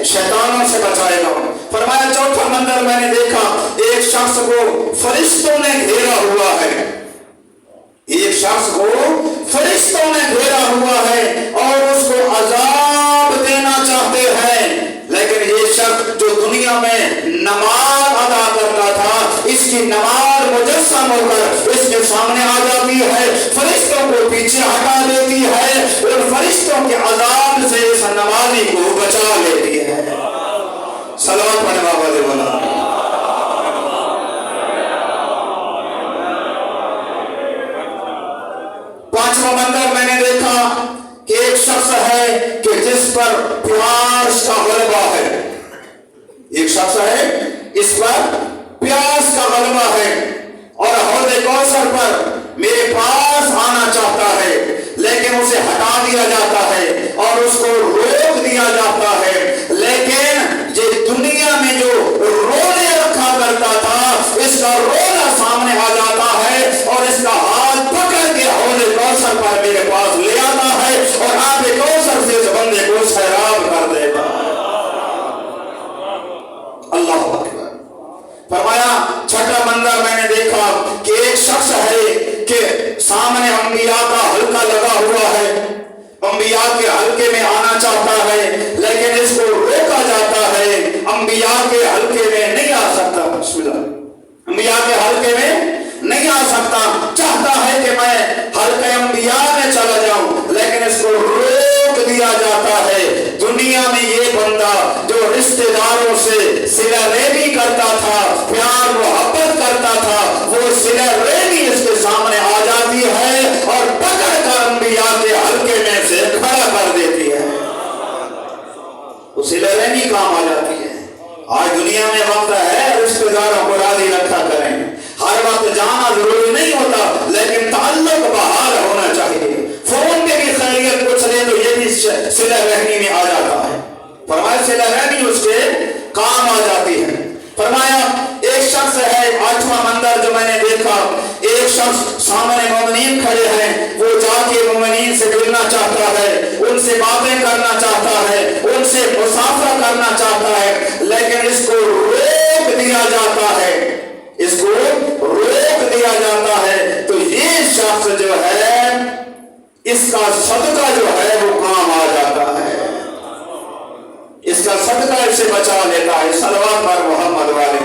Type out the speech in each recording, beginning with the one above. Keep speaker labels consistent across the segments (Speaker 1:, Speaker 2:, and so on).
Speaker 1: शैतानों से बचाएगा। फरमाया चौथा मंजर मैंने देखा, एक शख्स को फरिश्तों ने घेरा हुआ है, एक शख्स को फरिश्तों ने घेरा हुआ है और उसको अजाब देना चाहते हैं। लेकिन ये शख्स जो दुनिया में नमाज अदा करता था, इसकी नमाज मुजस्सम होकर इसके सामने आ जाती है, फरिश्तों को पीछे हटा देती है, और फरिश्तों के अजाब से इस नमाजी को बचा लेती है। सलावत पढ़े बाबा दे बोला। पांचवा मंजर मैंने देखा कि एक शख्स है कि जिस पर प्यास का गलबा है, एक शख्स है इस पर प्यास का गलबा है और हौज़े कौसर पर मेरे पास आना चाहता है, लेकिन उसे हटा दिया जाता है और उसको रोक दिया जाता है। लेकिन ये दुनिया में जो रोने रखा करता था, इसका रोना सामने आ जाता है और इसका हाथ पकड़ के हौज़े कौसर पर मेरे पास ले आता है और आगे कौसर से इस बंदे को सैराब कर देगा। अल्लाह अकबर। फरमाया छठा मंजर मैंने देखा कि एक शख्स है कि सामने अंबिया का हल्का लगा हुआ है, अंबिया के हल्के में आना चाहता है, लेकिन इसको रोका जाता है, अंबिया के हल्के में नहीं आ सकता। बिस्मिल्लाह। अंबिया के हल्के में नहीं आ सकता, चाहता है कि मैं हल्के अंबिया में चला जाऊं, लेकिन इसको रोक दिया जाता है। दुनिया में ये बंदा जो रिश्तेदारों से सिला रेबी करता था, प्यार मोहब्बत करता था, वो सिला रेबी इसके सामने आ जाती है और पकड़ कर अंबिया के हल्के में से खड़ा कर देती है, सिला रेबी काम आ जाती है। आज दुनिया में वक्त है रिश्तेदारों को राजी रखा करें, हर वक्त जाना जरूरी नहीं होता, लेकिन ताल्लुक बहाल होना चाहिए। फोन पे भी खैरियत पूछ ले तो ये भी सिला रहनी में आ जाता है। फरमाया सिला रहनी उसके काम आ जाती है। फरमाया एक शख्स है, आठवां मंजर जो मैंने देखा, एक शख्स सामने मोमिनीन खड़े हैं, वो जाके मोमिनीन से मिलना चाहता है, उनसे बातें करना चाहता है, उनसे मुसाफा करना चाहता है, लेकिन इसको रोक दिया जाता है, इसको रोक दिया जाता है। तो ये शख्स जो है, इसका सदका जो है वो काम आ जाता है, इसका सदका इसे बचा लेता है। सलवात पर मोहम्मद वाले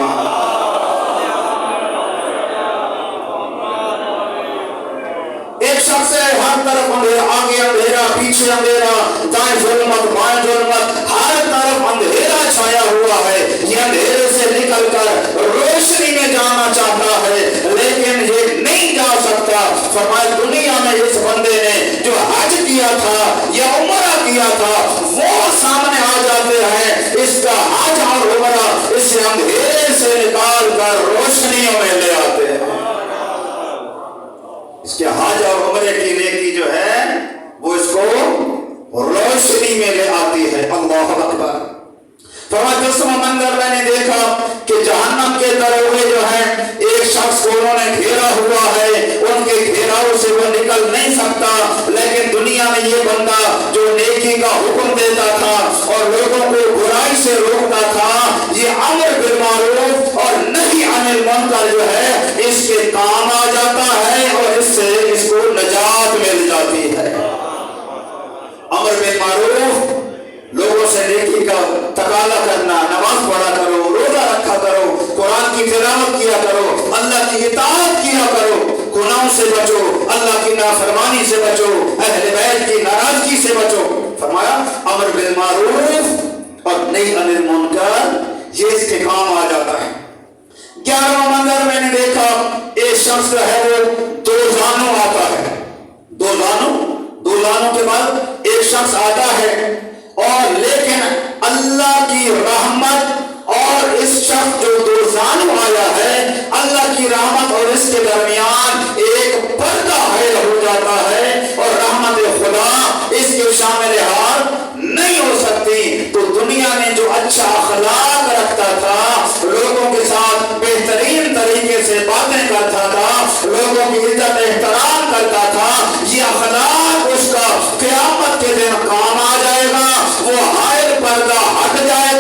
Speaker 1: एक शख्स है, हर तरफ अंधेरा, आगे अंधेरा, पीछे अंधेरा, दाएं जुल्मत, बाएं जुल्मत, हर तरफ अंधेरा छाया हुआ है। ये अंधेरे से निकलकर रोशनी में जाना चाहता है, लेकिन ये नहीं जा सकता। फरमाया दुनिया में इस बंदे ने जो हज किया था या उमरा किया था, वो सामने आ जाते हैं, इसका हज और उमरा इसे अंधेरे से निकाल कर रोशनियों में ले आते हैं। इसके हज और उमरे की नेकी जो है वो इसको रोशनी में ले आती है। अल्लाह अकबर। फरमाया दसवां मंजर मैंने देखा कि जहन्नम के दरोगे जो है, एक शख्स को उन्होंने घेरा हुआ है, उनके घेराव से वो निकल नहीं सकता, लेकिन दुनिया में ये बंदा जो नेकी का हुक्म देता था और लोगों को बुराई से रोकता था, ये अमर बिल मारूफ और नही अनिल मुनकर जो है इसके काम आ जाता है और इससे इसको नजात मिल जाती है। अमर बिल मारूफ, लोगों से नेकी का तकाला करना, नमाज पढ़ा करो, रोजा रखा करो, कुरान की तिलावत किया करो, अल्लाह की इताअत किया करो, गुनाहों से बचो, अल्लाह की नाफरमानी से बचो, अहले बैत की नाराजगी से बचो। फरमाया अमर बिल मारूफ और नही अनिल मुनकर, ये इसके काम आ जाता है। 11वां मंजर मैंने देखा, एक शख्स है वो दो जानों आता है, दो लानों के बाद एक शख्स आता है, और लेकिन अल्लाह की रहमत और इस शख्स जो दो जानू आया है, अल्लाह की रहमत और इसके दरमियान एक पर्दा हायल हो जाता है और रहमत खुदा इसके शामिल हाल नहीं हो सकती। तो दुनिया में जो अच्छा अखलाक रखता था, लोगों के साथ बेहतरीन तरीके से बातें करता था, लोगों की इज्जत एहतराम करता था, ये अखलाक उसका क़यामत के दिन काम आ जाएगा। वो हायल पर्दा हट जाएगा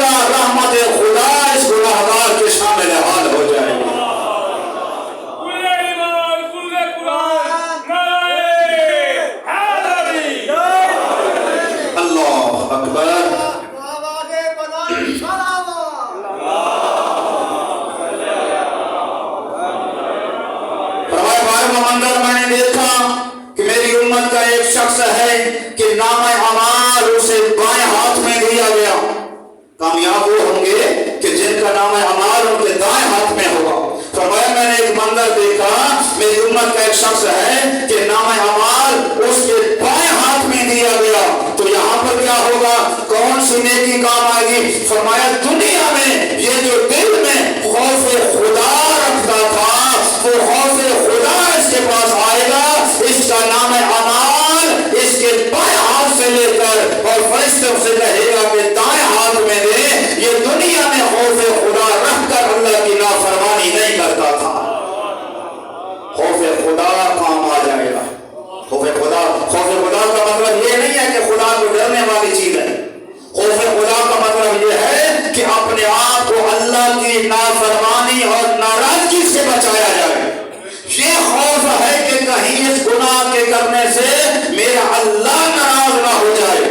Speaker 1: ایک شخص ہے کہ نام اعمال اس کے بائیں ہاتھ میں دیا گیا، تو یہاں پر کیا ہوگا؟ کون سی نیکی کام آئے گی؟ فرمایا دنیا میں یہ جو دل میں خوف خدا رکھتا تھا وہ خوف خدا اس کے پاس آئے گا، اس کا نام اعمال اس کے بائیں ہاتھ سے لے کر اور فرشتوں سے کہے گا کہ دائیں ہاتھ میں دے۔ یہ دنیا میں خوف خدا رکھ کر اللہ کی نافرمانی نہیں کرتا تھا۔ خوف خدا کام آ جائے گا۔ خوف خدا کا مطلب یہ نہیں ہے کہ خدا کو ڈرنے والی چیز ہے۔ خوف خدا کا مطلب یہ ہے کہ اپنے آپ کو اللہ کی نافرمانی اور ناراضگی سے بچایا جائے۔ یہ خوف ہے کہ کہیں اس گناہ کے کرنے سے میرا اللہ ناراض نہ ہو جائے،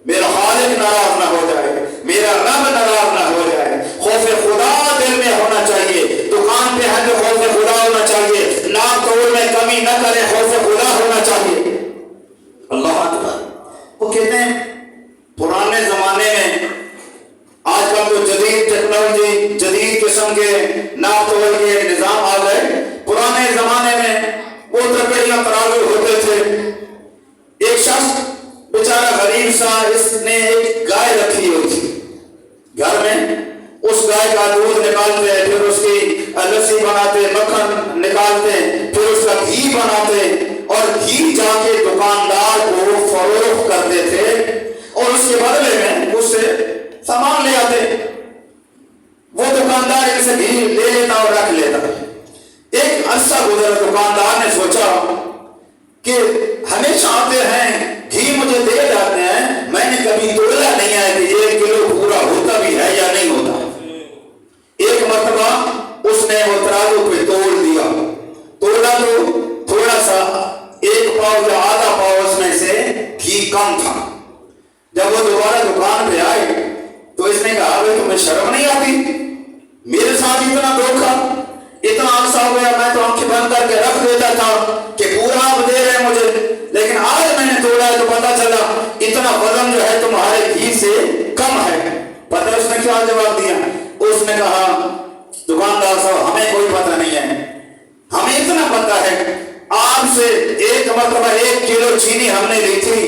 Speaker 1: میرا خالق ناراض نہ ہو جائے، میرا رب ناراض نہ ہو جائے۔ خوف خدا دل میں ہونا چاہیے۔ دکان پہ ہے تو خوف خدا ہونا چاہیے، نام توڑ میں کمی نہ کرے، خوف خدا ہونا چاہیے۔ اللہ اکبر۔ وہ کہتے ہیں پرانے زمانے میں، آج کل تو جدید ٹیکنالوجی، جدید قسم کے ناپ توڑ کے نظام آ گئے۔ پرانے زمانے میں وہ ترکڑیاں ترازو ہوتے تھے۔ ایک شخص بیچارہ غریب سا، اس نے ایک گائے رکھی ہوئی تھی گھر میں۔ اس گائے کا دودھ نکالتے، پھر اس کی لسی بناتے، مکھن نکالتے، پھر اس کا گھی بناتے اور گھی جا کے دکاندار کو فروخت کرتے تھے اور اس کے بدلے میں اس سے سامان لے آتے۔ وہ دکاندار ان سے گھی لے لیتا اور رکھ لیتا۔ ایک عرصہ گزرا، دکاندار نے سوچا کہ ہمیشہ آتے ہیں، گھی مجھے دے جاتے ہیں، میں نے کبھی تولا نہیں ہے کہ 1 کلو پورا ہوتا بھی ہے یا نہیں ہوتا۔ ایک مرتبہ اس نے وہ ترازو پہ توڑ دیا، توڑا تو تھوڑا سا 1 پاؤ یا آدھا پاؤ اس میں سے گھی کم تھا۔ جب وہ دوبارہ دکان پہ آئے تو اس نے کہا بھائی تمہیں شرم نہیں آتی؟ میرے ساتھ اتنا دھوکا، اتنا عرصہ ہو گیا، میں تو آنکھیں بند کر کے رکھ دیتا تھا کہ پورا آپ دے رہے مجھے، لیکن آج میں نے توڑا ہے تو پتا چلا اتنا وزن جو ہے تمہارے گھی سے کم ہے۔ پتہ اس نے کیا جواب دیا؟ اس نے کہا دکاندار صاحب ہمیں کوئی پتہ نہیں ہے، ہمیں اتنا پتہ ہے آپ سے ایک مرتبہ 1 کلو چینی ہم نے لی تھی،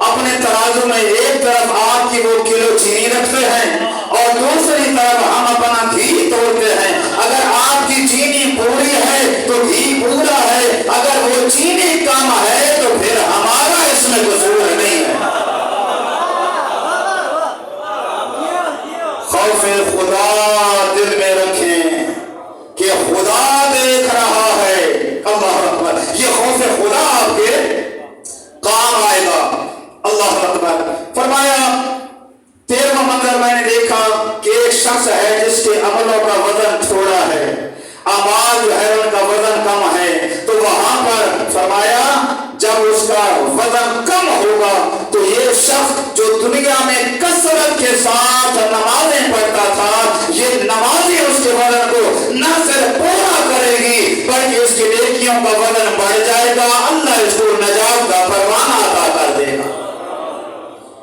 Speaker 1: اپنے ترازو میں ایک طرف آپ کی وہ کلو چینی رکھتے ہیں اور دوسری طرف ہم اپنا گھی توڑتے ہیں۔ اگر آپ کی چینی پوری ہے تو گھی پورا ہے، اگر وہ چینی کم ہے تو پھر ہمارا اس میں قصور نہیں ہے۔ خوف خدا دل میں رکھیں کہ خدا دیکھ رہا ہے۔ اللہ اکبر۔ یہ خوف خدا آپ کے کام آئے گا۔ اللہ اکبر۔ فرمایا 13واں منظر میں نے دیکھا کہ ایک شخص ہے جس کے عملوں کا وزن تھوڑا ہے، اعمال جو ہے ان کا وزن کم ہے، تو وہاں پر فرمایا جب اس کا وزن کم ہوگا تو یہ شخص جو دنیا میں کثرت کے ساتھ نمازیں پڑھتا تھا، یہ نمازیں اس کے وزن کو نہ صرف پورا کرے گی بلکہ اس کی نیکیوں کا وزن بڑھ جائے گا، اللہ اس کو نجات کا پروانہ عطا کر دے گا۔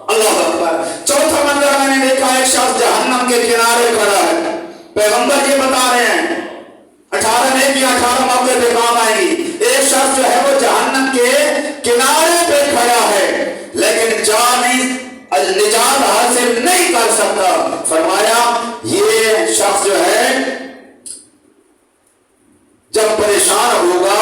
Speaker 1: اللہ اکبر۔ 4تھا منظر میں نے دیکھا ایک شخص جہنم کے کنارے کھڑا ہے۔ پیغمبر یہ بتا رہے ہیں 18 نیکیاں 18 موقع پہ کام آئیں گی۔ ایک شخص جو ہے وہ جہنم کے کنارے پہ کھڑا ہے لیکن نجات حاصل نہیں کر سکتا۔ فرمایا یہ شخص جو ہے جب پریشان ہوگا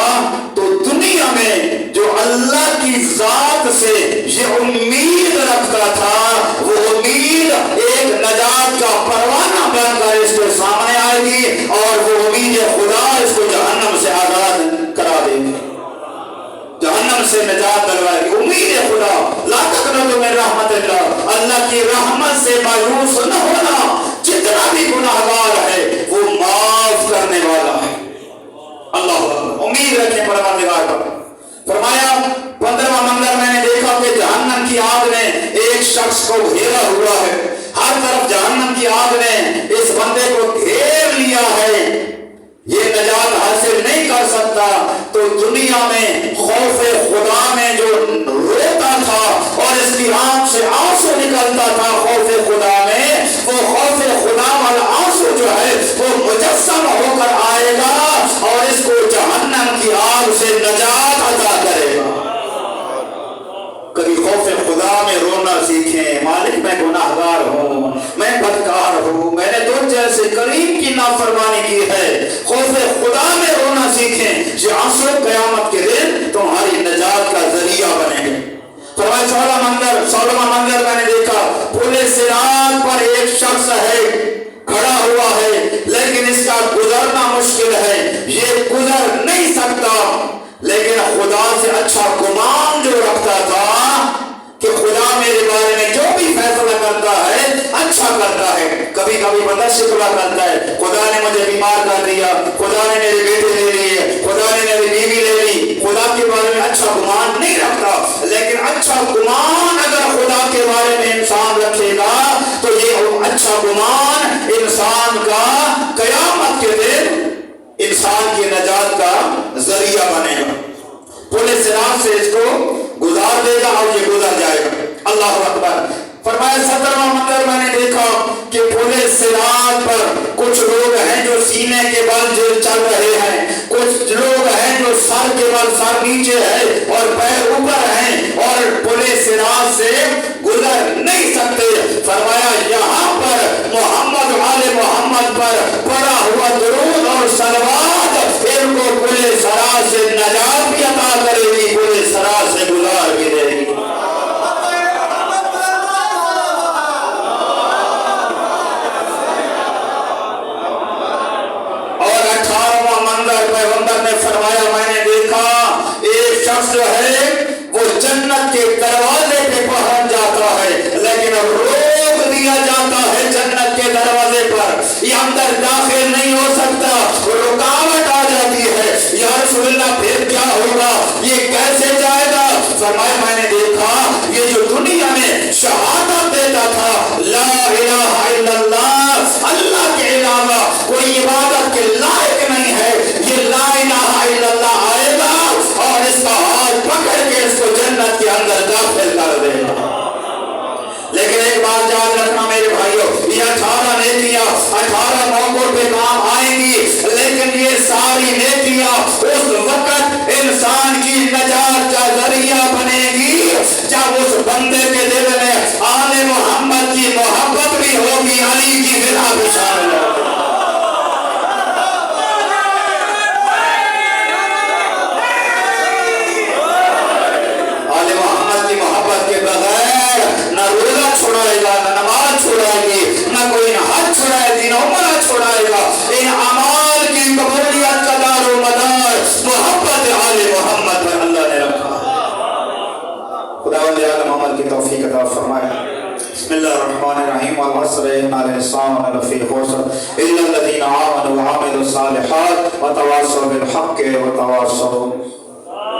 Speaker 1: تو دنیا میں جو اللہ کی ذات سے یہ امید رکھتا تھا، وہ امید ایک نجات کا پروانہ بن کر اس کے سامنے آئے گی اور وہ امید خدا اس کو جہنم سے آزاد کرا دے گی، جہنم سے نجات دلوائے گی۔ امید خدا، لا تقنطوا من رحمت اللہ، اللہ کی رحمت سے مایوس نہ ہونا۔ جتنا بھی گناہگار ہے وہ معاف کرنے والا ہے۔ اللہ امید رکھیں پروردگار پر۔ فرمایا 15واں منظر میں نے دیکھا کہ جہنم کی آگ نے ایک شخص کو گھیرا ہوا ہے، ہر طرف جہنم کی آگ نے اس بندے کو گھیر لیا ہے، یہ نجات حاصل نہیں کر سکتا۔ تو دنیا میں خوف خدا میں جو روتا تھا اور اس کی آنکھ سے آنسو نکلتا تھا خوف خدا میں، وہ خوف خدا والا آنسو جو ہے وہ مجسم ہو کر آئے گا اور اس کو جہنم کی آگ नाफरमानी की है। खौफ खुदा में रोना सीखें, ये आंसू क़यामत के दिन तुम्हारी निजात का जरिया बनेंगे। फरमाया 16वां मंजर मैंने देखा, पुलिस सिरात पर एक शख्स है खड़ा हुआ है, लेकिन इसका गुजरना मुश्किल है, ये गुजर नहीं सकता। लेकिन खुदा से अच्छा गुमान जो रखता था कि खुदा मेरे बारे में जो भी फैसला करता है अच्छा करता है। कभी कभी बंदा शिकवा करता है, खुदा ने मुझे बीमार कर दिया, खुदा ने मेरे बेटे ले लिए, खुदा ने मेरी बीवी ले ली। खुदा के बारे में अच्छा गुमान नहीं रखता। लेकिन अच्छा गुमान अगर खुदा के बारे में इंसान रखेगा तो ये अच्छा गुमान इंसान का कयामत के दिन इंसान की नजात का जरिया बनेगा। पुलिस सिरात से इसको गुजार देगा और ये गुजर जाएगा। अल्लाह अकबर। फरमाया 17वां मंजर मैंने देखा कि पुलिस सिरात पर कुछ लोग हैं जो सीने के बल चल रहे हैं, कुछ लोग हैं जो सर के बल सर नीचे है और पैर ऊपर हैं और पुलिस सिरात से गुजर नहीं सकते। फरमाया यहाँ पर मोहम्मद वाले मोहम्मद पर पड़ा हुआ दुरूद और सलवात इनको पुलिस सिरात से नजात भी अता करेगी, पुलिस सिरात से गुजार भी देगी। और 18वां मंजर पैगंबर ने फरमाया, मैंने देखा एक शख्स जो है वो जन्नत के दरवाजे पे पहुंच जाता है, लेकिन रोक दिया जाता है जन्नत के दरवाजे पर, ये अंदर दाखिल नहीं हो सकता, रुकावट आ जाती है। या रसूलुल्लाह फिर क्या होगा, ये कैसे जाएगा? फरमाया मैंने देखा ये जो दुनिया में शहादत देता था ला इलाहा इल्लल्लाह, अल्लाह के अलावा कोई इबादत के लायक नहीं है, ये ला इलाहा इल्लल्लाह आएगा और इसका हाथ पकड़ के इसको जन्नत के अंदर दाखिल कर देगा। लेकिन एक बात याद रखना मेरे भाइयों, ये 18 नेकियां 18 मौकों पे काम आएंगी, लेकिन ये सारी नेकियां उस वक्त इंसान की नजात का जरिया बनेगी जब उस बंदे के दिल में आले मोहम्मद की मोहब्बत भी होगी, अली की बिना भी शामिल होगी। आले मोहम्मद की मोहब्बत के बगैर न रोजा छोड़ाएगा, न नमाज छोड़ाएगी, न कोई हज छोड़ाएगी, न उम्रा छोड़ाएगा। इन अमाल की कबूलियत का दारो मदार मोहब्बत आले मोहम्मद पर अल्लाह ने रखा। खुदावंद आलम अमल की तौफीक अता फरमाए। बिस्मिल्लाहिर्रहमानिर्रहीम वल अस्र इन्नल इंसान लफी खुस्र इल्ला लल्लज़ीना आमनू व अमिलुस सालिहात व तवासौ बिल हक़्क़ि व तवासौ